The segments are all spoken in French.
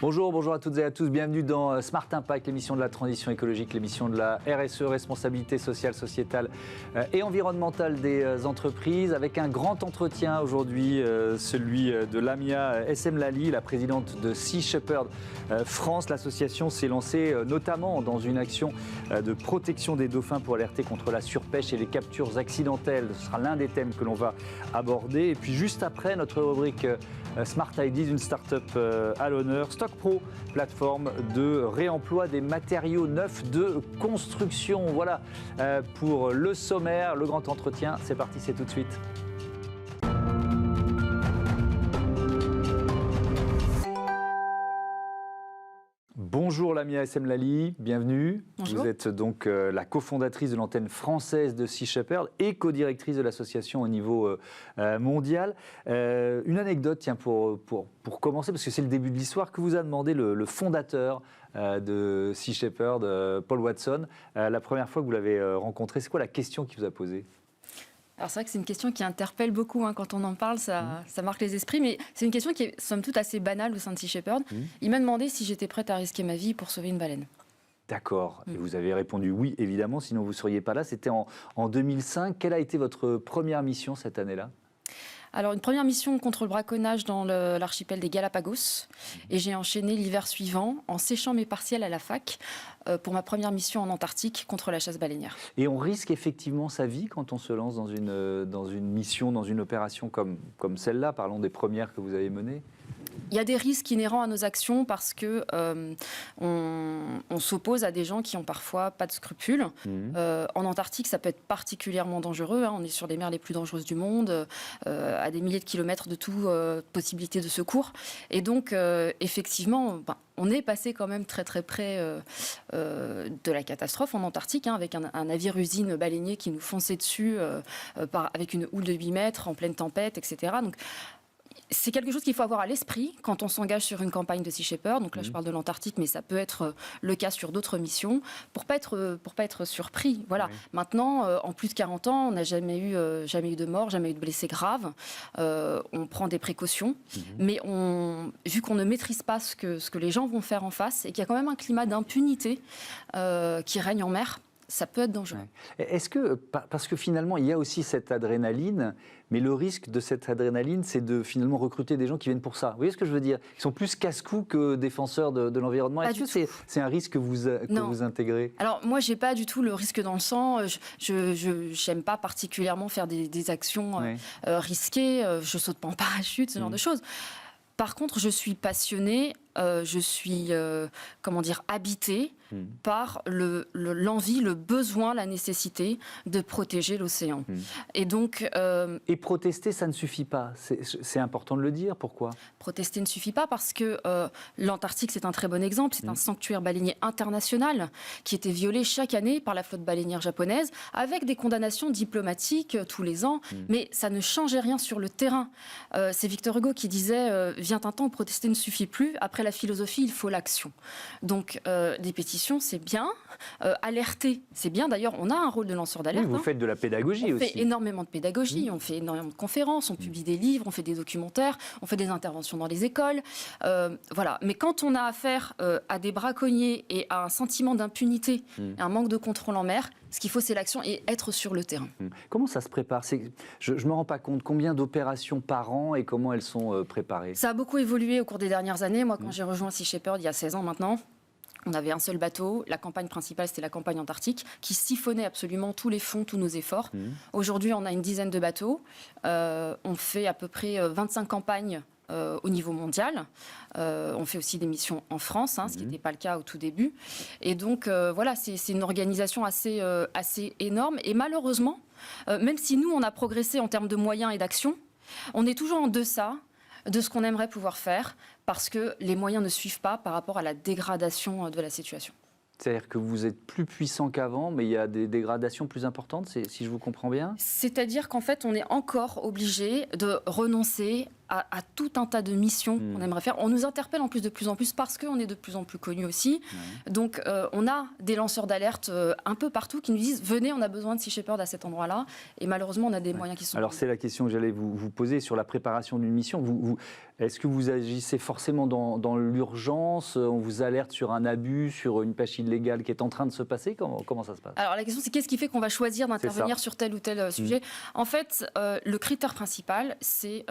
Bonjour à toutes et à tous, bienvenue dans Smart Impact, l'émission de la transition écologique, l'émission de la RSE, responsabilité sociale, sociétale et environnementale des entreprises, avec un grand entretien aujourd'hui, celui de Lamia Essemlali, la présidente de Sea Shepherd France. L'association s'est lancée notamment dans une action de protection des dauphins pour alerter contre la surpêche et les captures accidentelles. Ce sera l'un des thèmes que l'on va aborder. Et puis juste après, notre rubrique Smart Ideas, une start-up à l'honneur, StockPro, plateforme de réemploi des matériaux neufs de construction. Voilà pour le sommaire, le grand entretien. C'est parti, c'est tout de suite. Bonjour Lamia Essemlali, bienvenue. Bonjour. Vous êtes donc la cofondatrice de l'antenne française de Sea Shepherd et co-directrice de l'association au niveau mondial. Une anecdote, tiens, pour commencer, parce que c'est le début de l'histoire, que vous a demandé le fondateur de Sea Shepherd, Paul Watson, la première fois que vous l'avez rencontré. C'est quoi la question qu'il vous a posée ? Alors c'est vrai que c'est une question qui interpelle beaucoup, quand on en parle, ça marque les esprits, mais c'est une question qui est somme toute assez banale au sein de Sea Shepherd. Il m'a demandé si j'étais prête à risquer ma vie pour sauver une baleine. D'accord, et vous avez répondu oui, évidemment, sinon vous ne seriez pas là. C'était en 2005. Quelle a été votre première mission cette année-là ? Alors, une première mission contre le braconnage dans l'archipel des Galapagos. Et j'ai enchaîné l'hiver suivant en séchant mes partiels à la fac pour ma première mission en Antarctique contre la chasse baleinière. Et on risque effectivement sa vie quand on se lance dans une mission, dans une opération comme celle-là. Parlons des premières que vous avez menées. Il y a des risques inhérents à nos actions parce que on s'oppose à des gens qui ont parfois pas de scrupules. En Antarctique, ça peut être particulièrement dangereux. On est sur les mers les plus dangereuses du monde, à des milliers de kilomètres de toute possibilité de secours. Et donc, effectivement, on est passé quand même très très près de la catastrophe en Antarctique, avec un navire-usine baleinier qui nous fonçait dessus avec une houle de 8 mètres en pleine tempête, etc. Donc, c'est quelque chose qu'il faut avoir à l'esprit quand on s'engage sur une campagne de Sea Shepherd. Donc là, je parle de l'Antarctique, mais ça peut être le cas sur d'autres missions, pour pas être surpris. Voilà. Oui. Maintenant, en plus de 40 ans, on n'a jamais eu de mort, jamais eu de blessés graves. On prend des précautions, mais vu qu'on ne maîtrise pas ce que les gens vont faire en face, et qu'il y a quand même un climat d'impunité qui règne en mer, ça peut être dangereux. Ouais. Est-ce que, parce que finalement, il y a aussi cette adrénaline, mais le risque de cette adrénaline, c'est de finalement recruter des gens qui viennent pour ça. Vous voyez ce que je veux dire ? Ils sont plus casse-cou que défenseurs de l'environnement. Est-ce que c'est un risque que vous intégrez ? Alors, moi, je n'ai pas du tout le risque dans le sang. Je n'aime pas particulièrement faire des actions risquées. Je ne saute pas en parachute, ce genre de choses. Par contre, je suis passionnée, je suis, habitée par l'envie, le besoin, la nécessité de protéger l'océan. Et donc... Et protester, ça ne suffit pas. C'est important de le dire. Pourquoi ? Protester ne suffit pas parce que l'Antarctique, c'est un très bon exemple. C'est un sanctuaire baleinier international qui était violé chaque année par la flotte baleinière japonaise, avec des condamnations diplomatiques tous les ans. Mais ça ne changeait rien sur le terrain. C'est Victor Hugo qui disait vient un temps où protester ne suffit plus. Après la philosophie, il faut l'action. Donc, des pétitions, c'est bien. Alerter, c'est bien. D'ailleurs, on a un rôle de lanceur d'alerte. Oui, vous faites de la pédagogie aussi. On fait énormément de pédagogie, on fait énormément de conférences, on publie des livres, on fait des documentaires, on fait des interventions dans les écoles. Voilà. Mais quand on a affaire à des braconniers et à un sentiment d'impunité, et un manque de contrôle en mer, ce qu'il faut, c'est l'action et être sur le terrain. Comment ça se prépare ? Je ne me rends pas compte. Combien d'opérations par an et comment elles sont préparées ? Ça a beaucoup évolué au cours des dernières années. Moi, quand j'ai rejoint Sea Shepherd il y a 16 ans maintenant, on avait un seul bateau. La campagne principale, c'était la campagne antarctique, qui siphonnait absolument tous les fonds, tous nos efforts. Aujourd'hui, on a une dizaine de bateaux. On fait à peu près 25 campagnes au niveau mondial. On fait aussi des missions en France, ce qui n'était pas le cas au tout début. Et donc, voilà, c'est une organisation assez énorme. Et malheureusement, même si nous, on a progressé en termes de moyens et d'action, on est toujours en deçà de ce qu'on aimerait pouvoir faire, parce que les moyens ne suivent pas par rapport à la dégradation de la situation. C'est-à-dire que vous êtes plus puissant qu'avant, mais il y a des dégradations plus importantes, si je vous comprends bien ? C'est-à-dire qu'en fait, on est encore obligé de renoncer à tout un tas de missions qu'on aimerait faire. On nous interpelle en plus de plus en plus parce qu'on est de plus en plus connus aussi. Donc, on a des lanceurs d'alerte un peu partout qui nous disent « Venez, on a besoin de Sea Shepherd à cet endroit-là ». Et malheureusement, on a des moyens qui sont... Alors, c'est la question que j'allais vous poser sur la préparation d'une mission. Est-ce que vous agissez forcément dans l'urgence? On vous alerte sur un abus, sur une pêche illégale qui est en train de se passer? Comment ça se passe? Alors, la question, c'est qu'est-ce qui fait qu'on va choisir d'intervenir sur tel ou tel sujet? En fait, le critère principal, c'est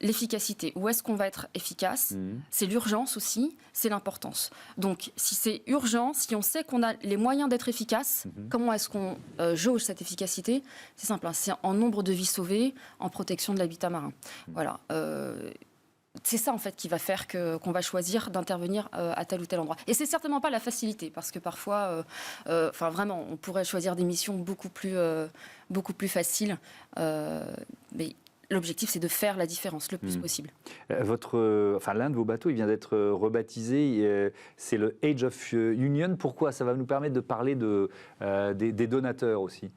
l'efficacité. Où est-ce qu'on va être efficace? C'est l'urgence aussi, c'est l'importance. Donc, si c'est urgent, si on sait qu'on a les moyens d'être efficace, comment est-ce qu'on jauge cette efficacité? C'est simple, hein, c'est en nombre de vies sauvées, en protection de l'habitat marin. Voilà. C'est ça, en fait, qui va faire qu'on va choisir d'intervenir à tel ou tel endroit. Et c'est certainement pas la facilité, parce que parfois, vraiment, on pourrait choisir des missions beaucoup plus faciles. Mais l'objectif, c'est de faire la différence le plus possible. L'un de vos bateaux, il vient d'être rebaptisé. C'est le Age of Union. Pourquoi? Ça va nous permettre de parler des donateurs aussi.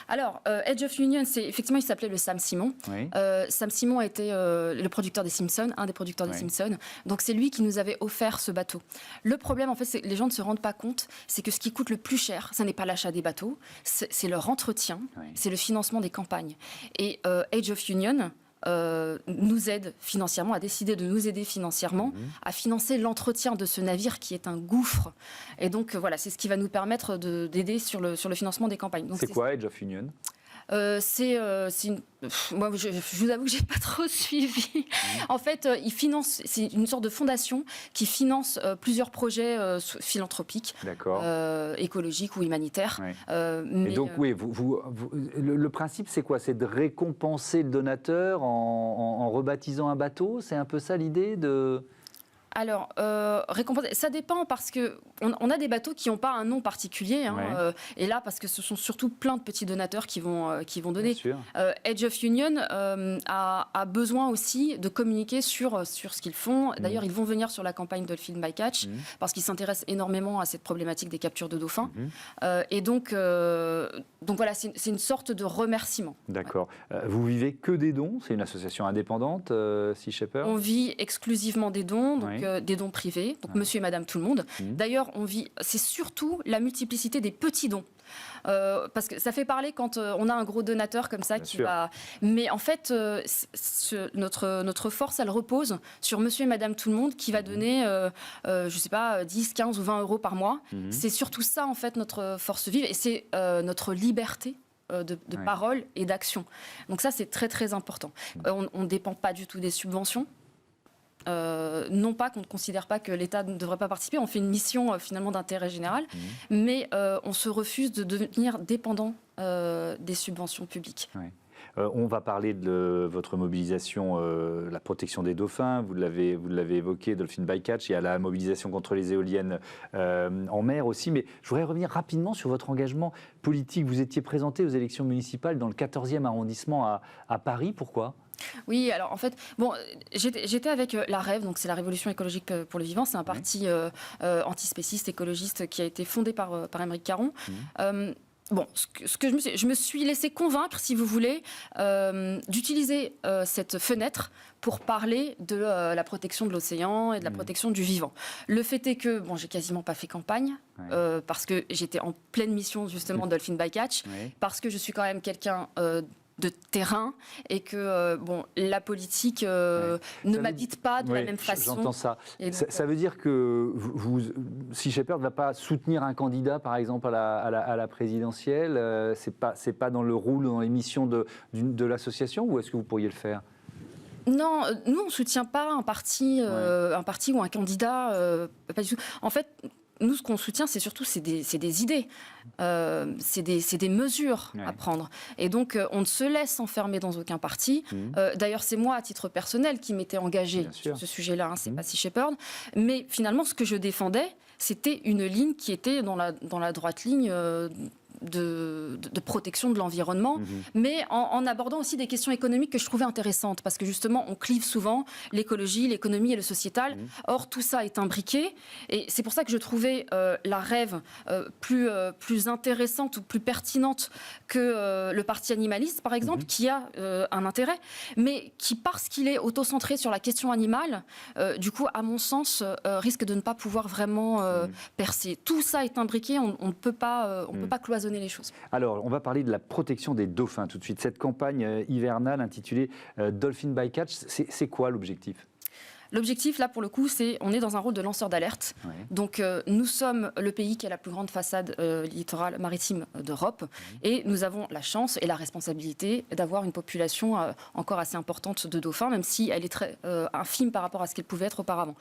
Alors, Age of Union, effectivement, il s'appelait le Sam Simon. Oui. Sam Simon était le producteur des Simpsons, un des producteurs des Simpsons. Donc, c'est lui qui nous avait offert ce bateau. Le problème, en fait, c'est que les gens ne se rendent pas compte, c'est que ce qui coûte le plus cher, ce n'est pas l'achat des bateaux, c'est leur entretien, c'est le financement des campagnes. Et Age of Union nous aide financièrement, a décidé de nous aider financièrement à financer l'entretien de ce navire qui est un gouffre. Et donc voilà, c'est ce qui va nous permettre d'aider sur le financement des campagnes. C'est quoi Age of Union? Moi, je vous avoue que j'ai pas trop suivi. En fait, c'est une sorte de fondation qui finance plusieurs projets philanthropiques, écologiques ou humanitaires. Et donc, oui, le principe, c'est quoi? C'est de récompenser le donateur en rebaptisant un bateau? C'est un peu ça l'idée de... Alors, récompenser, ça dépend parce qu'on a des bateaux qui n'ont pas un nom particulier. Et là, parce que ce sont surtout plein de petits donateurs qui vont donner. Age of Union a besoin aussi de communiquer sur ce qu'ils font. D'ailleurs, ils vont venir sur la campagne Dolphin Bycatch parce qu'ils s'intéressent énormément à cette problématique des captures de dauphins. Et donc voilà, c'est une sorte de remerciement. D'accord. Vous vivez que des dons? C'est une association indépendante, Sea Shepherd? On vit exclusivement des dons. Donc, des dons privés, donc monsieur et madame tout le monde. D'ailleurs, c'est surtout la multiplicité des petits dons. Parce que ça fait parler quand on a un gros donateur comme ça qui va... Mais en fait, notre force, elle repose sur monsieur et madame tout le monde qui va donner, je sais pas, 10, 15 ou 20 euros par mois. C'est surtout ça, en fait, notre force vive. Et c'est notre liberté de parole et d'action. Donc ça, c'est très, très important. On ne dépend pas du tout des subventions. Non pas qu'on ne considère pas que l'État ne devrait pas participer, on fait une mission finalement d'intérêt général, mais on se refuse de devenir dépendant des subventions publiques. On va parler de votre mobilisation, la protection des dauphins, vous l'avez évoqué, Dolphin Bycatch, il y a la mobilisation contre les éoliennes en mer aussi, mais je voudrais revenir rapidement sur votre engagement politique. Vous étiez présenté aux élections municipales dans le 14e arrondissement à Paris, pourquoi ? Oui, alors en fait, j'étais avec la REV, donc c'est la Révolution écologique pour le vivant, c'est un parti antispéciste, écologiste qui a été fondé par Aymeric Caron. Je me suis laissé convaincre, si vous voulez, d'utiliser cette fenêtre pour parler de la protection de l'océan et de la protection du vivant. Le fait est que, j'ai quasiment pas fait campagne, parce que j'étais en pleine mission, justement, Dolphin Bycatch, parce que je suis quand même quelqu'un... de terrain et que la politique ne m'habite pas de la même façon. J'entends ça. Donc, ça veut dire que Sea Shepherd ne va pas soutenir un candidat, par exemple, à la présidentielle. C'est pas dans le rôle, dans les missions de l'association, ou est-ce que vous pourriez le faire ? Non, nous on ne soutient pas un parti ou un candidat. Pas du tout. En fait. Nous, ce qu'on soutient, c'est surtout des idées, c'est des mesures à prendre. Et donc, on ne se laisse enfermer dans aucun parti. D'ailleurs, c'est moi, à titre personnel, qui m'étais engagée sur ce sujet-là. C'est pas Sea Shepherd. Mais finalement, ce que je défendais, c'était une ligne qui était dans la droite ligne de protection de l'environnement, mais en abordant aussi des questions économiques que je trouvais intéressantes, parce que justement, on clive souvent l'écologie, l'économie et le sociétal. Or, tout ça est imbriqué, et c'est pour ça que je trouvais la rêve plus intéressante ou plus pertinente que le parti animaliste, par exemple, qui a un intérêt, mais qui, parce qu'il est auto-centré sur la question animale, du coup, à mon sens, risque de ne pas pouvoir vraiment percer. Tout ça est imbriqué, on ne peut pas cloisonner les choses. Alors, on va parler de la protection des dauphins tout de suite. Cette campagne hivernale intitulée Dolphin Bycatch, c'est quoi l'objectif ? L'objectif, là, pour le coup, on est dans un rôle de lanceur d'alerte. Ouais. Donc, nous sommes le pays qui a la plus grande façade littorale maritime d'Europe. Et nous avons la chance et la responsabilité d'avoir une population encore assez importante de dauphins, même si elle est très infime par rapport à ce qu'elle pouvait être auparavant.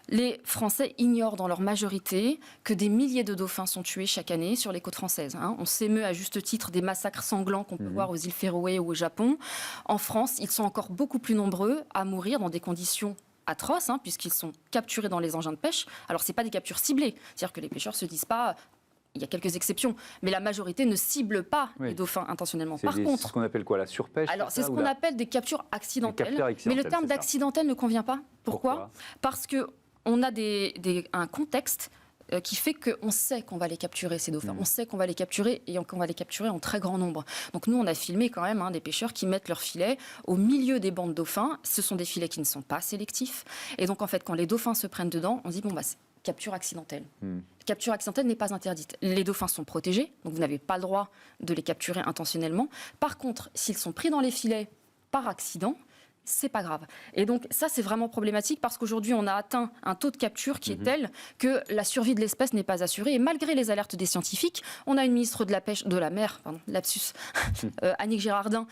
Les Français ignorent dans leur majorité que des milliers de dauphins sont tués chaque année sur les côtes françaises. On s'émeut à juste titre des massacres sanglants qu'on peut voir aux îles Féroé ou au Japon. En France, ils sont encore beaucoup plus nombreux à mourir dans des conditions atroces, puisqu'ils sont capturés dans les engins de pêche. Alors, ce n'est pas des captures ciblées. C'est-à-dire que les pêcheurs ne se disent pas... Il y a quelques exceptions, mais la majorité ne cible pas les dauphins intentionnellement. Par contre, c'est ce qu'on appelle quoi, la surpêche? Alors, c'est ce qu'on appelle des captures accidentelles. Mais le terme d'accidentel ne convient pas. Pourquoi? Parce qu'on a un contexte qui fait qu'on sait qu'on va les capturer, ces dauphins. On sait qu'on va les capturer et qu'on va les capturer en très grand nombre. Donc nous, on a filmé quand même des pêcheurs qui mettent leurs filets au milieu des bancs de dauphins. Ce sont des filets qui ne sont pas sélectifs. Et donc, en fait, quand les dauphins se prennent dedans, on se dit, c'est capture accidentelle. Capture accidentelle n'est pas interdite. Les dauphins sont protégés, donc vous n'avez pas le droit de les capturer intentionnellement. Par contre, s'ils sont pris dans les filets par accident, c'est pas grave. Et donc ça, c'est vraiment problématique parce qu'aujourd'hui, on a atteint un taux de capture qui est tel que la survie de l'espèce n'est pas assurée. Et malgré les alertes des scientifiques, on a une ministre de la pêche, de la mer, lapsus, Annick Girardin,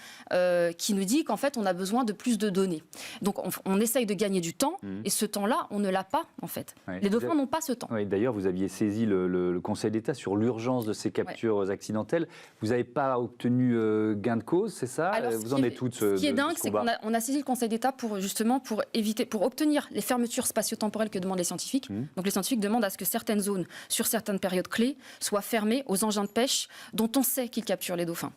qui nous dit qu'en fait, on a besoin de plus de données. Donc on essaye de gagner du temps et ce temps-là, on ne l'a pas en fait. Ouais. Les dauphins n'ont pas ce temps. Oui, d'ailleurs, vous aviez saisi le Conseil d'État sur l'urgence de ces captures accidentelles. Vous n'avez pas obtenu gain de cause, c'est ça? Alors, vous en êtes toutes ce qui est dingue, c'est qu'on a saisi le Conseil d'État pour obtenir les fermetures spatio-temporelles que demandent les scientifiques. Donc les scientifiques demandent à ce que certaines zones, sur certaines périodes clés, soient fermées aux engins de pêche dont on sait qu'ils capturent les dauphins.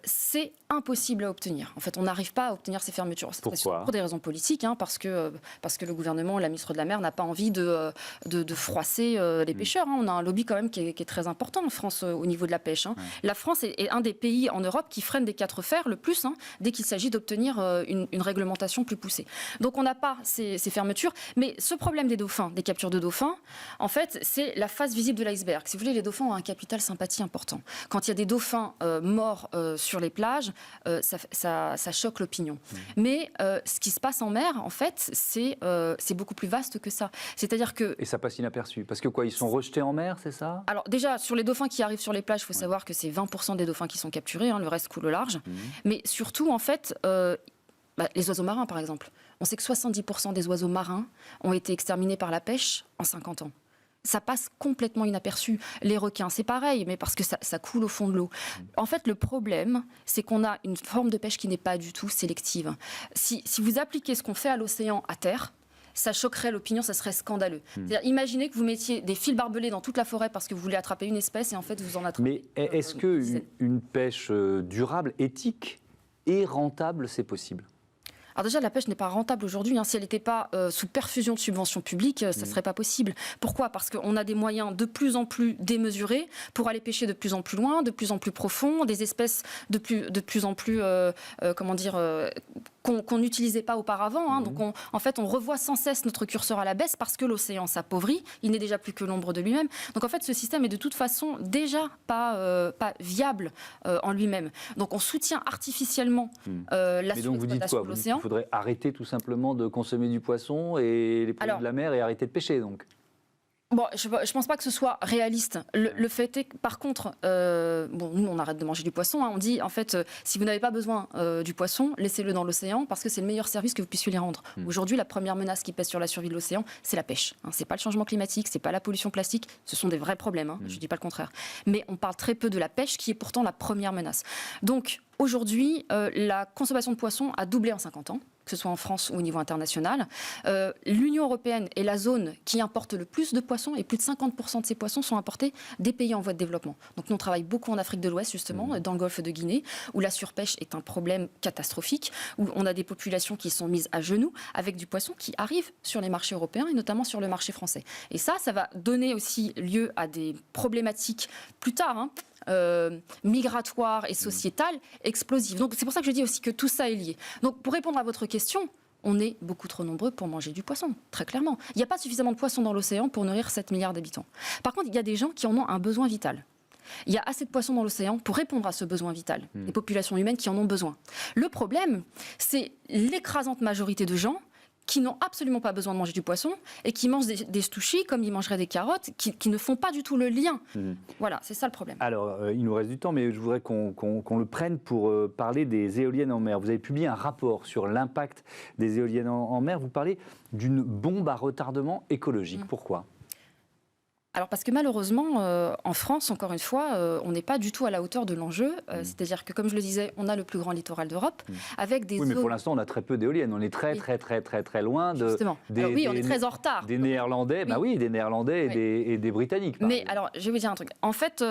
C'est impossible à obtenir. En fait, on n'arrive pas à obtenir ces fermetures. Pourquoi? Pour des raisons politiques, parce que le gouvernement, la ministre de la Mer n'a pas envie de froisser les pêcheurs. On a un lobby quand même qui est très important en France au niveau de la pêche. La France est un des pays en Europe qui freine des quatre fers le plus dès qu'il s'agit d'obtenir une réglementation plus poussée. Donc on n'a pas ces fermetures. Mais ce problème des dauphins, des captures de dauphins, en fait, c'est la face visible de l'iceberg. Si vous voulez, les dauphins ont un capital sympathie important. Quand il y a des dauphins morts sur les plages, ça choque l'opinion. Mais ce qui se passe en mer, en fait, c'est beaucoup plus vaste que ça. C'est-à-dire que... Et ça passe inaperçu. Parce que quoi, ils sont rejetés en mer, c'est ça? Alors déjà, sur les dauphins qui arrivent sur les plages, il faut savoir que c'est 20% des dauphins qui sont capturés, le reste coule au large. Mais surtout, en fait... les oiseaux marins, par exemple. On sait que 70% des oiseaux marins ont été exterminés par la pêche en 50 ans. Ça passe complètement inaperçu. Les requins, c'est pareil, mais parce que ça coule au fond de l'eau. En fait, le problème, c'est qu'on a une forme de pêche qui n'est pas du tout sélective. Si vous appliquez ce qu'on fait à l'océan à terre, ça choquerait l'opinion, ça serait scandaleux. C'est-à-dire, imaginez que vous mettiez des fils barbelés dans toute la forêt parce que vous voulez attraper une espèce et en fait, vous en attrapez. Mais est-ce qu'une pêche durable, éthique et rentable, c'est possible? Alors déjà, la pêche n'est pas rentable aujourd'hui. Si elle n'était pas sous perfusion de subventions publiques, ça ne serait pas possible. Pourquoi? Parce qu'on a des moyens de plus en plus démesurés pour aller pêcher de plus en plus loin, de plus en plus profond, des espèces de plus en plus, qu'on n'utilisait pas auparavant. Donc en fait, on revoit sans cesse notre curseur à la baisse parce que l'océan s'appauvrit. Il n'est déjà plus que l'ombre de lui-même. Donc en fait, ce système est de toute façon déjà pas viable en lui-même. Donc on soutient artificiellement la surexploitation de l'océan. Il faudrait arrêter tout simplement de consommer du poisson et les produits de la mer et arrêter de pêcher, donc. Bon, je ne pense pas que ce soit réaliste. Le fait est que, par contre, nous, on arrête de manger du poisson. On dit, en fait, si vous n'avez pas besoin du poisson, laissez-le dans l'océan parce que c'est le meilleur service que vous puissiez lui rendre. Aujourd'hui, la première menace qui pèse sur la survie de l'océan, c'est la pêche. Ce n'est pas le changement climatique, ce n'est pas la pollution plastique. Ce sont des vrais problèmes, je ne dis pas le contraire. Mais on parle très peu de la pêche qui est pourtant la première menace. Donc, aujourd'hui, la consommation de poissons a doublé en 50 ans. que ce soit en France ou au niveau international. L'Union européenne est la zone qui importe le plus de poissons et plus de 50% de ces poissons sont importés des pays en voie de développement. Donc nous, on travaille beaucoup en Afrique de l'Ouest, justement, dans le golfe de Guinée, où la surpêche est un problème catastrophique, où on a des populations qui sont mises à genoux avec du poisson qui arrive sur les marchés européens et notamment sur le marché français. Et ça va donner aussi lieu à des problématiques plus tard, migratoires et sociétales explosives. Donc c'est pour ça que je dis aussi que tout ça est lié. Donc pour répondre à votre question, on est beaucoup trop nombreux pour manger du poisson, très clairement. Il n'y a pas suffisamment de poissons dans l'océan pour nourrir 7 milliards d'habitants. Par contre, il y a des gens qui en ont un besoin vital. Il y a assez de poissons dans l'océan pour répondre à ce besoin vital, les populations humaines qui en ont besoin. Le problème, c'est l'écrasante majorité de gens qui n'ont absolument pas besoin de manger du poisson et qui mangent des sushis comme ils mangeraient des carottes, qui ne font pas du tout le lien. Voilà, c'est ça le problème. Alors, il nous reste du temps, mais je voudrais qu'on le prenne pour parler des éoliennes en mer. Vous avez publié un rapport sur l'impact des éoliennes en mer. Vous parlez d'une bombe à retardement écologique. Pourquoi ? Alors parce que malheureusement, en France, encore une fois, on n'est pas du tout à la hauteur de l'enjeu. C'est-à-dire que, comme je le disais, on a le plus grand littoral d'Europe, avec des Oui, mais zones... pour l'instant, on a très peu d'éoliennes. On est très loin de... Justement. Alors oui, on est très en retard. Des Néerlandais, des Néerlandais et des Britanniques. Mais alors, je vais vous dire un truc. En fait...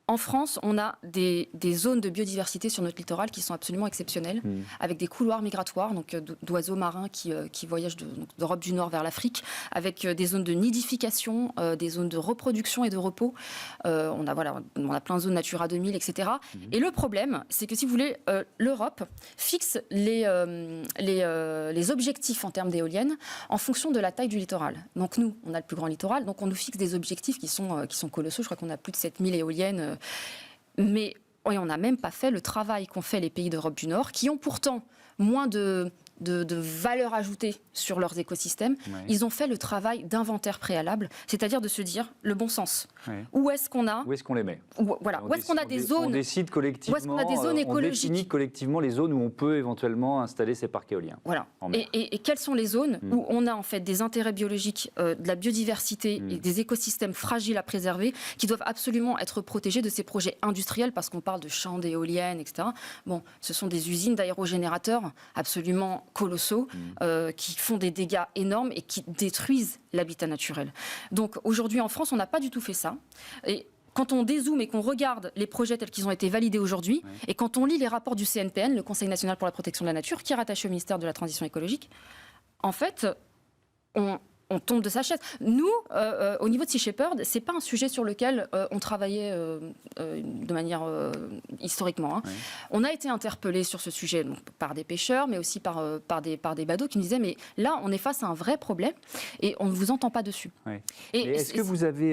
En France, on a des zones de biodiversité sur notre littoral qui sont absolument exceptionnelles, avec des couloirs migratoires, donc d'oiseaux marins qui voyagent d'Europe du Nord vers l'Afrique, avec des zones de nidification, des zones de reproduction et de repos. On a plein de zones Natura 2000, etc. Et le problème, c'est que si vous voulez, l'Europe fixe les objectifs en termes d'éoliennes en fonction de la taille du littoral. Donc nous, on a le plus grand littoral, donc on nous fixe des objectifs qui sont colossaux. Je crois qu'on a plus de 7000 éoliennes. Mais on n'a même pas fait le travail qu'ont fait les pays d'Europe du Nord, qui ont pourtant moins de valeur ajoutée sur leurs écosystèmes. Ils ont fait le travail d'inventaire préalable, c'est-à-dire de se dire le bon sens. Où est-ce qu'on les met où est-ce qu'on a des zones... On décide collectivement, où est-ce qu'on a des zones écologiques, on définit collectivement les zones où on peut éventuellement installer ces parcs éoliens. Voilà. Et quelles sont les zones où on a en fait des intérêts biologiques, de la biodiversité et des écosystèmes fragiles à préserver qui doivent absolument être protégés de ces projets industriels, parce qu'on parle de champs d'éoliennes, etc. Bon, ce sont des usines d'aérogénérateurs absolument colossaux qui font des dégâts énormes et qui détruisent l'habitat naturel. Donc aujourd'hui en France, on n'a pas du tout fait ça. Et quand on dézoome et qu'on regarde les projets tels qu'ils ont été validés aujourd'hui, et quand on lit les rapports du CNPN, le Conseil national pour la protection de la nature, qui est rattaché au ministère de la Transition écologique, en fait, on tombe de sa chaise. Nous, au niveau de Sea Shepherd, c'est pas un sujet sur lequel on travaillait de manière historiquement. On a été interpellés sur ce sujet donc, par des pêcheurs, mais aussi par des badauds qui nous disaient mais là, on est face à un vrai problème et on ne vous entend pas dessus. Est-ce que vous avez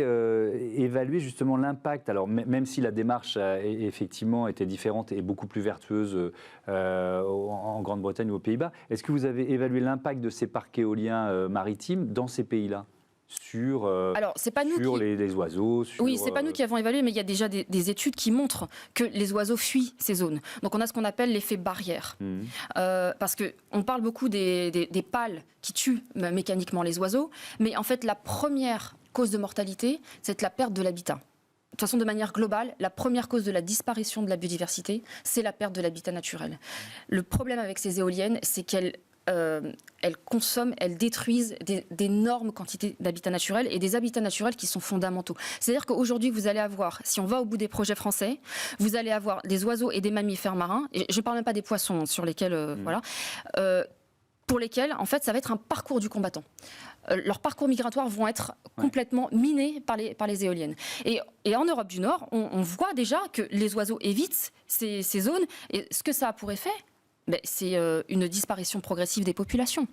évalué justement l'impact, alors même si la démarche effectivement était différente et beaucoup plus vertueuse en Grande-Bretagne ou aux Pays-Bas, est-ce que vous avez évalué l'impact de ces parcs éoliens maritimes dans ces pays-là sur les oiseaux. Oui, c'est pas nous qui avons évalué, mais il y a déjà des études qui montrent que les oiseaux fuient ces zones. Donc on a ce qu'on appelle l'effet barrière. Parce qu'on parle beaucoup des pales qui tuent mécaniquement les oiseaux, mais en fait la première cause de mortalité, c'est la perte de l'habitat. De toute façon, de manière globale, la première cause de la disparition de la biodiversité, c'est la perte de l'habitat naturel. Le problème avec ces éoliennes, c'est qu'elles consomment, elles détruisent d'énormes quantités d'habitats naturels et des habitats naturels qui sont fondamentaux. C'est-à-dire qu'aujourd'hui, vous allez avoir, si on va au bout des projets français, vous allez avoir des oiseaux et des mammifères marins, et je ne parle même pas des poissons sur lesquels, pour lesquels, en fait, ça va être un parcours du combattant. Leurs parcours migratoires vont être complètement minés par les éoliennes. Et en Europe du Nord, on voit déjà que les oiseaux évitent ces zones, et ce que ça a pour effet, c'est une disparition progressive des populations.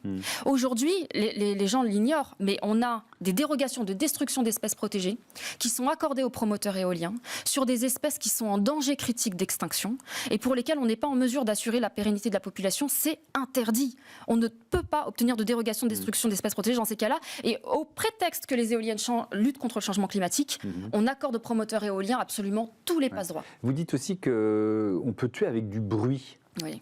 Aujourd'hui, les gens l'ignorent, mais on a des dérogations de destruction d'espèces protégées qui sont accordées aux promoteurs éoliens sur des espèces qui sont en danger critique d'extinction et pour lesquelles on n'est pas en mesure d'assurer la pérennité de la population. C'est interdit. On ne peut pas obtenir de dérogation de destruction d'espèces protégées dans ces cas-là. Et au prétexte que les éoliennes luttent contre le changement climatique, on accorde aux promoteurs éoliens absolument tous les passe-droits. Vous dites aussi qu'on peut tuer avec du bruit. Oui.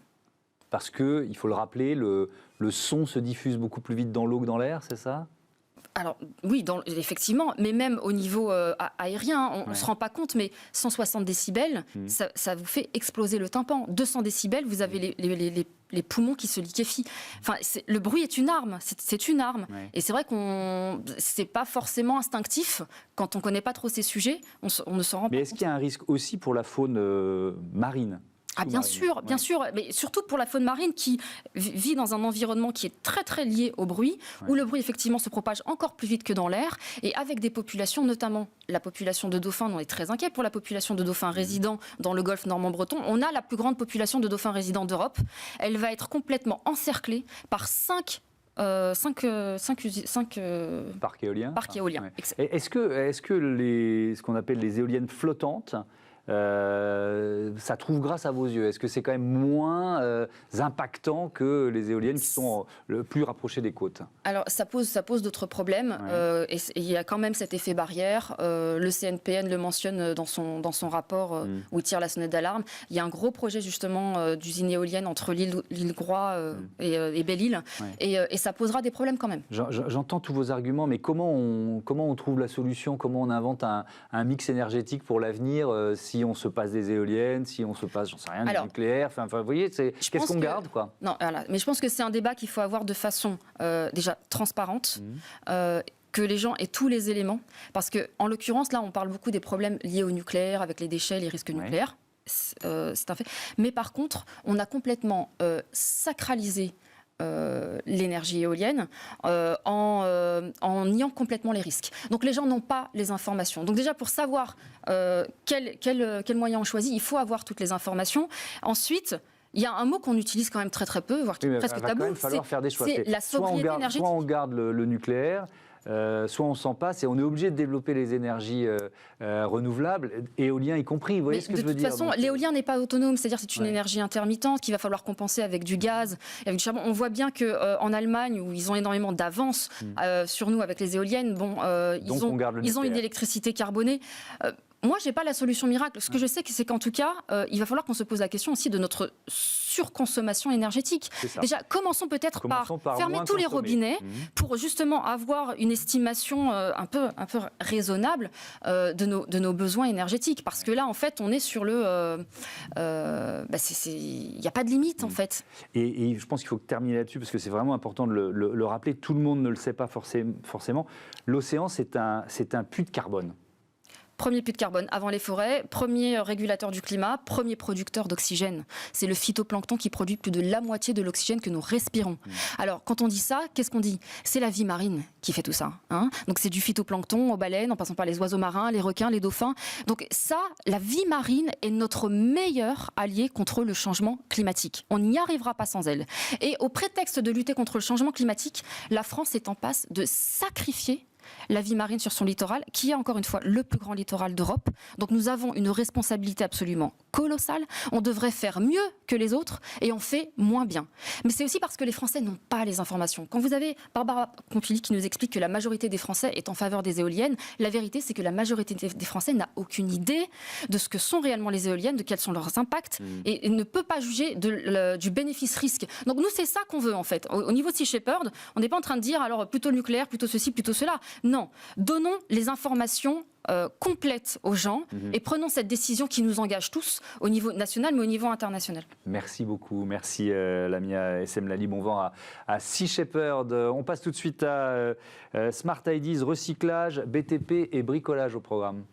Parce qu'il faut le rappeler, le son se diffuse beaucoup plus vite dans l'eau que dans l'air, c'est ça ? Alors oui, effectivement, mais même au niveau aérien, on ne se rend pas compte, mais 160 décibels, ça vous fait exploser le tympan. 200 décibels, vous avez les poumons qui se liquéfient. Enfin, le bruit est une arme, c'est une arme. Ouais. Et c'est vrai qu'on c'est pas forcément instinctif. Quand on ne connaît pas trop ces sujets, on ne s'en rend pas compte. Mais est-ce qu'il y a un risque aussi pour la faune marine ? Ah bien sûr, mais surtout pour la faune marine qui vit dans un environnement qui est très très lié au bruit, où le bruit effectivement se propage encore plus vite que dans l'air, et avec des populations, notamment la population de dauphins, on est très inquiet pour la population de dauphins résidents dans le golfe normand-breton. On a la plus grande population de dauphins résidents d'Europe. Elle va être complètement encerclée par 5 parcs éoliens. Ouais. Est-ce que ce qu'on appelle les éoliennes flottantes, ça trouve grâce à vos yeux? Est-ce que c'est quand même moins impactant que les éoliennes qui sont le plus rapprochées des côtes? Alors ça pose d'autres problèmes, et il y a quand même cet effet barrière. Le CNPN le mentionne dans son rapport où il tire la sonnette d'alarme. Il y a un gros projet justement d'usine éolienne entre l'île Groix et Belle-Île, et ça posera des problèmes quand même. J'entends tous vos arguments, mais comment on trouve la solution? Comment on invente un mix énergétique pour l'avenir si on se passe des éoliennes, si on se passe, j'en sais rien, du nucléaire, enfin, vous voyez, qu'est-ce qu'on garde, quoi? Non, voilà. Mais je pense que c'est un débat qu'il faut avoir de façon déjà transparente, que les gens aient tous les éléments, parce qu'en l'occurrence, là, on parle beaucoup des problèmes liés au nucléaire, avec les déchets, les risques nucléaires, c'est un fait. Mais par contre, on a complètement sacralisé l'énergie éolienne en niant complètement les risques. Donc les gens n'ont pas les informations. Donc déjà pour savoir quel moyen on choisit, il faut avoir toutes les informations. Ensuite, il y a un mot qu'on utilise quand même très très peu, voire qui est presque tabou, c'est la sobriété énergétique. Soit on garde le nucléaire, soit on s'en passe et on est obligé de développer les énergies renouvelables, éolien y compris. Vous voyez ce que je veux dire? De toute façon, l'éolien n'est pas autonome, c'est-à-dire c'est une énergie intermittente qu'il va falloir compenser avec du gaz, avec du charbon. On voit bien qu'en Allemagne, où ils ont énormément d'avance sur nous avec les éoliennes, ils ont une électricité carbonée. Moi, je n'ai pas la solution miracle. Ce que je sais, c'est qu'en tout cas, il va falloir qu'on se pose la question aussi de notre surconsommation énergétique. Déjà, commençons peut-être par fermer tous les robinets pour justement avoir une estimation un peu raisonnable de nos besoins énergétiques. Parce que là, en fait, on est sur le... il n'y a pas de limite, en fait. Et je pense qu'il faut terminer là-dessus, parce que c'est vraiment important de le rappeler. Tout le monde ne le sait pas forcément. L'océan, c'est un puits de carbone. Premier puits de carbone avant les forêts, premier régulateur du climat, premier producteur d'oxygène. C'est le phytoplancton qui produit plus de la moitié de l'oxygène que nous respirons. Alors, quand on dit ça, qu'est-ce qu'on dit? C'est la vie marine qui fait tout ça. Donc, c'est du phytoplancton aux baleines, en passant par les oiseaux marins, les requins, les dauphins. Donc, ça, la vie marine est notre meilleur allié contre le changement climatique. On n'y arrivera pas sans elle. Et au prétexte de lutter contre le changement climatique, la France est en passe de sacrifier la vie marine sur son littoral, qui est encore une fois le plus grand littoral d'Europe. Donc nous avons une responsabilité absolument colossale. On devrait faire mieux que les autres et on fait moins bien. Mais c'est aussi parce que les Français n'ont pas les informations. Quand vous avez Barbara Pompili qui nous explique que la majorité des Français est en faveur des éoliennes, la vérité c'est que la majorité des Français n'a aucune idée de ce que sont réellement les éoliennes, de quels sont leurs impacts et ne peut pas juger du bénéfice-risque. Donc nous c'est ça qu'on veut en fait. Au niveau de Sea Shepherd, on n'est pas en train de dire alors plutôt le nucléaire, plutôt ceci, plutôt cela. Non, donnons les informations complètes aux gens et prenons cette décision qui nous engage tous au niveau national mais au niveau international. Merci beaucoup, merci Lamia SM Lali, bon vent à Sea Shepherd. On passe tout de suite à Smart Ideas, recyclage, BTP et bricolage au programme.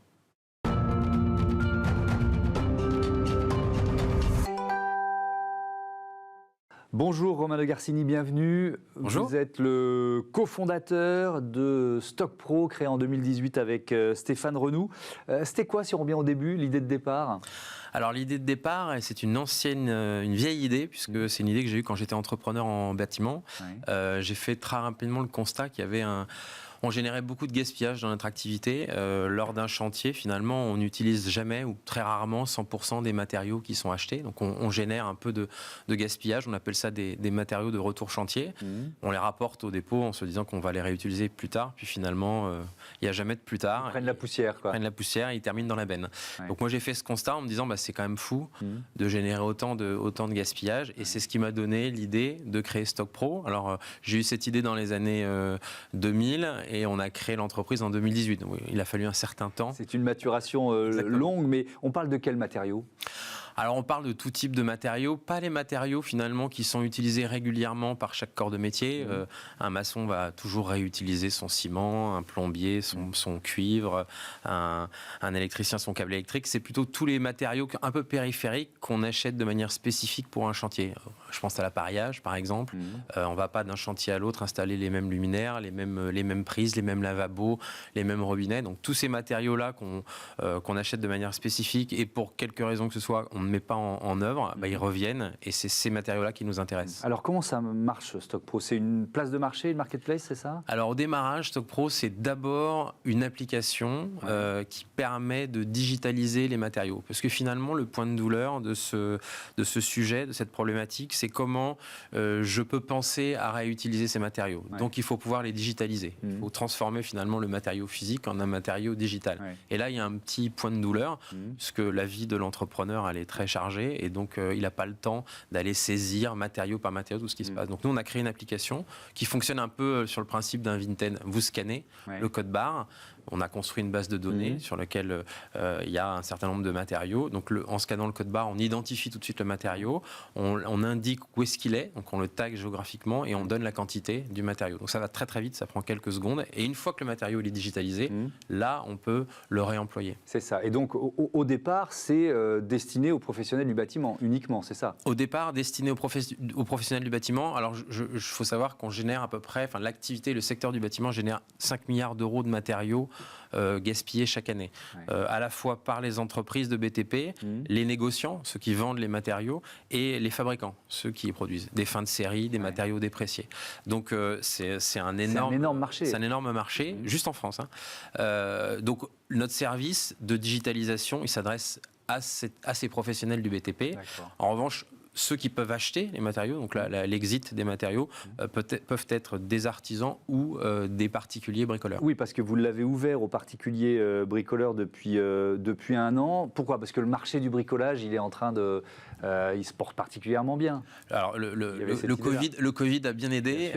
Bonjour Romain de Garcini, bienvenue. Bonjour. Vous êtes le cofondateur de StockPro, créé en 2018 avec Stéphane Renoux. C'était quoi, si on revient au début, l'idée de départ ? Alors l'idée de départ, c'est une vieille idée, puisque c'est une idée que j'ai eue quand j'étais entrepreneur en bâtiment. J'ai fait très rapidement le constat qu'il y avait on générait beaucoup de gaspillage dans notre activité. Lors d'un chantier, finalement, on n'utilise jamais ou très rarement 100% des matériaux qui sont achetés. Donc, on génère un peu de gaspillage. On appelle ça des matériaux de retour chantier. On les rapporte au dépôt en se disant qu'on va les réutiliser plus tard. Puis finalement, il n'y a jamais de plus tard. Ils prennent la poussière, quoi. Ils prennent la poussière et ils terminent dans la benne. Donc, moi, j'ai fait ce constat en me disant c'est quand même fou de générer autant de gaspillage. Et c'est ce qui m'a donné l'idée de créer StockPro. Alors, j'ai eu cette idée dans les années 2000 et on a créé l'entreprise en 2018. Donc, il a fallu un certain temps. C'est une maturation longue, mais on parle de quels matériaux ? Alors on parle de tout type de matériaux, pas les matériaux finalement qui sont utilisés régulièrement par chaque corps de métier. Un maçon va toujours réutiliser son ciment, un plombier son cuivre, un électricien son câble électrique. C'est plutôt tous les matériaux un peu périphériques qu'on achète de manière spécifique pour un chantier. Je pense à l'appareillage par exemple. On ne va pas d'un chantier à l'autre installer les mêmes luminaires, les mêmes prises, les mêmes lavabos, les mêmes robinets. Donc tous ces matériaux-là qu'on achète de manière spécifique et pour quelque raison que ce soit, on ne met pas en œuvre, ils reviennent et c'est ces matériaux-là qui nous intéressent. Alors comment ça marche StockPro ? C'est une place de marché, une marketplace, c'est ça ? Alors au démarrage, StockPro, c'est d'abord une application qui permet de digitaliser les matériaux. Parce que finalement, le point de douleur de ce sujet, de cette problématique, c'est comment je peux penser à réutiliser ces matériaux. Donc il faut pouvoir les digitaliser. Il faut transformer finalement le matériau physique en un matériau digital. Et là, il y a un petit point de douleur, parce que la vie de l'entrepreneur, elle est très chargé et donc il n'a pas le temps d'aller saisir matériau par matériau tout ce qui se passe. Donc nous on a créé une application qui fonctionne un peu sur le principe d'un Vinted. Vous scannez le code barre, on a construit une base de données sur laquelle il y a un certain nombre de matériaux. Donc en scannant le code barre, on identifie tout de suite le matériau, on indique où est-ce qu'il est, donc on le tag géographiquement et on donne la quantité du matériau. Donc ça va très très vite, ça prend quelques secondes et une fois que le matériau il est digitalisé, là on peut le réemployer. C'est ça. Et donc au départ, c'est destiné aux professionnels du bâtiment uniquement, c'est ça ? Au départ, destiné aux professionnels du bâtiment. Alors il faut savoir qu'on génère à peu près, l'activité, le secteur du bâtiment génère 5 milliards d'euros de matériaux gaspillés chaque année, à la fois par les entreprises de BTP, les négociants, ceux qui vendent les matériaux, et les fabricants, ceux qui les produisent, des fins de série, des matériaux dépréciés. Donc c'est un énorme marché. C'est un énorme marché, juste en France. Donc notre service de digitalisation, il s'adresse à ces professionnels du BTP. En revanche, ceux qui peuvent acheter les matériaux, donc l'exit des matériaux, peuvent être des artisans ou des particuliers bricoleurs. Oui, parce que vous l'avez ouvert aux particuliers bricoleurs depuis un an. Pourquoi ? Parce que le marché du bricolage, il est en train de... il se porte particulièrement bien. Alors le Covid a bien aidé,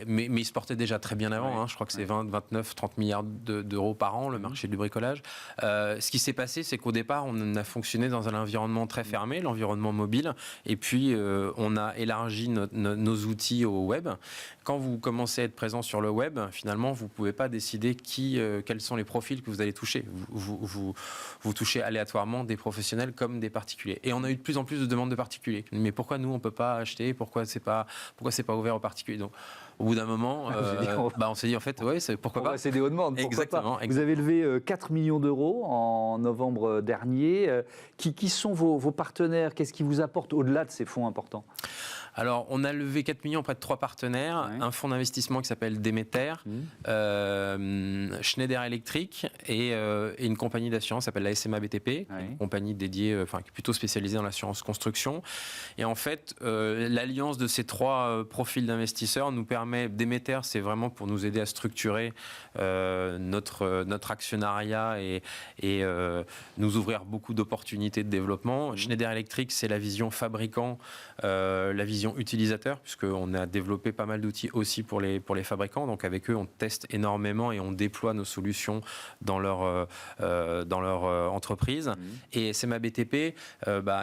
mais il se portait déjà très bien avant. Je crois que c'est 20, 29, 30 milliards d'euros par an, le marché du bricolage. Ce qui s'est passé, c'est qu'au départ, on a fonctionné dans un environnement très fermé, l'environnement mobile. Et puis, on a élargi nos outils au web. Quand vous commencez à être présent sur le web, finalement, vous ne pouvez pas décider quels sont les profils que vous allez toucher. Vous touchez aléatoirement des professionnels comme des particuliers. Et on a eu de plus en plus de demandes de particuliers. Mais pourquoi nous, on ne peut pas acheter ? Pourquoi c'est pas ouvert aux particuliers ? Donc, au bout d'un moment, on s'est dit, en fait, pourquoi pas ? C'est des hautes demandes, pourquoi pas ? Vous avez levé 4 millions d'euros en novembre dernier. Qui sont vos partenaires ? Qu'est-ce qui vous apporte au-delà de ces fonds importants ? Alors, on a levé 4 millions auprès de 3 partenaires, un fonds d'investissement qui s'appelle Demeter, Schneider Electric et une compagnie d'assurance qui s'appelle la SMA BTP, une compagnie dédiée, qui est plutôt spécialisée dans l'assurance construction. Et en fait, l'alliance de ces 3 profils d'investisseurs nous permet, Demeter, c'est vraiment pour nous aider à structurer notre actionnariat et nous ouvrir beaucoup d'opportunités de développement. Schneider Electric, c'est la vision fabricant, la vision utilisateur, puisqu'on a développé pas mal d'outils aussi pour les fabricants. Donc avec eux, on teste énormément et on déploie nos solutions dans leur entreprise. Et SMA BTP,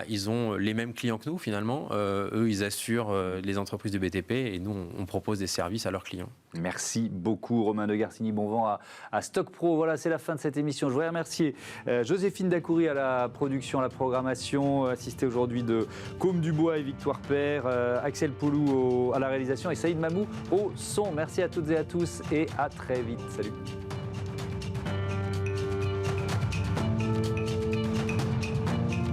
ils ont les mêmes clients que nous finalement. Eux, ils assurent les entreprises de BTP et nous, on propose des services à leurs clients. Merci beaucoup Romain de Garcini. Bon vent à StockPro. Voilà, c'est la fin de cette émission. Je voudrais remercier Joséphine Dacoury à la production, à la programmation, assistée aujourd'hui de Côme Dubois et Victoire Père, Axel Poulou à la réalisation et Saïd Mamou au son. Merci à toutes et à tous et à très vite. Salut.